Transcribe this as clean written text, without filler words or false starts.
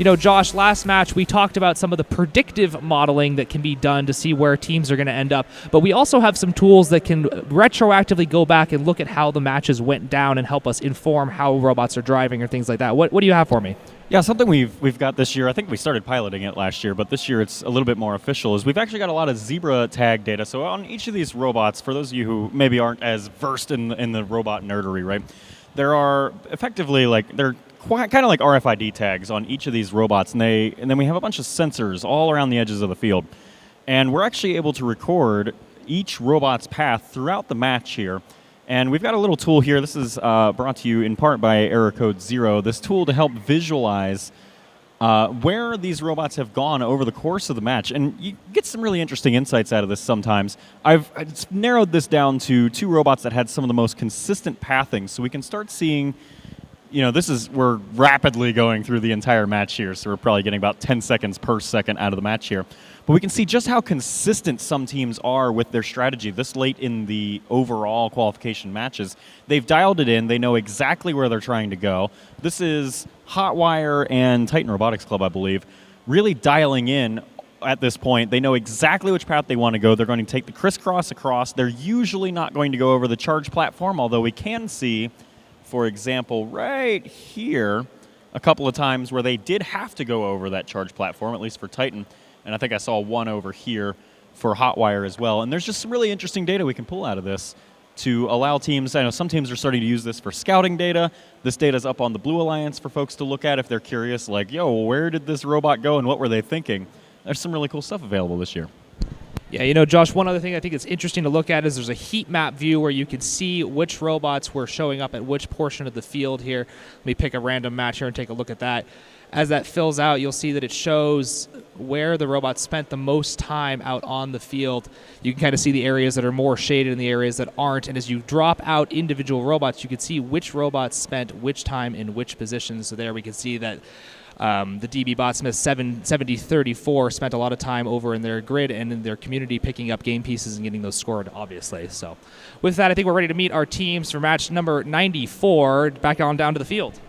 Josh, last match we talked about some of the predictive modeling that can be done to see where teams are going to end up, but we also have some tools that can retroactively go back and look at how the matches went down and help us inform how robots are driving or things like that. What do you have for me? Yeah, something we've got this year, I think we started piloting it last year, but this year it's a little bit more official, is we've actually got a lot of zebra tag data. So on each of these robots, for those of you who maybe aren't as versed in the robot nerdery, right, there are effectively they're kind of like RFID tags on each of these robots, and then we have a bunch of sensors all around the edges of the field. And we're actually able to record each robot's path throughout the match here. And we've got a little tool here. This is brought to you in part by Error Code 0. This tool to help visualize where these robots have gone over the course of the match. And you get some really interesting insights out of this sometimes. I've narrowed this down to 2 robots that had some of the most consistent pathing, so we can start seeing, we're rapidly going through the entire match here, so we're probably getting about 10 seconds per second out of the match here. But we can see just how consistent some teams are with their strategy this late in the overall qualification matches. They've dialed it in. They know exactly where they're trying to go. This is Hotwire and Titan Robotics Club, I believe, really dialing in at this point. They know exactly which path they want to go. They're going to take the crisscross across. They're usually not going to go over the charge platform, although we can see, for example, right here, a couple of times where they did have to go over that charge platform, at least for Titan. And I think I saw one over here for Hotwire as well. And there's just some really interesting data we can pull out of this to allow teams. I know some teams are starting to use this for scouting data. This data is up on the Blue Alliance for folks to look at if they're curious, like, where did this robot go and what were they thinking? There's some really cool stuff available this year. Yeah, Josh, one other thing I think is interesting to look at is there's a heat map view where you can see which robots were showing up at which portion of the field here. Let me pick a random match here and take a look at that. As that fills out, you'll see that it shows where the robots spent the most time out on the field. You can kind of see the areas that are more shaded and the areas that aren't. And as you drop out individual robots, you can see which robots spent which time in which positions. So there we can see that the DB Botsmith 7034 spent a lot of time over in their grid and in their community picking up game pieces and getting those scored, obviously. So with that, I think we're ready to meet our teams for match number 94. Back on down to the field.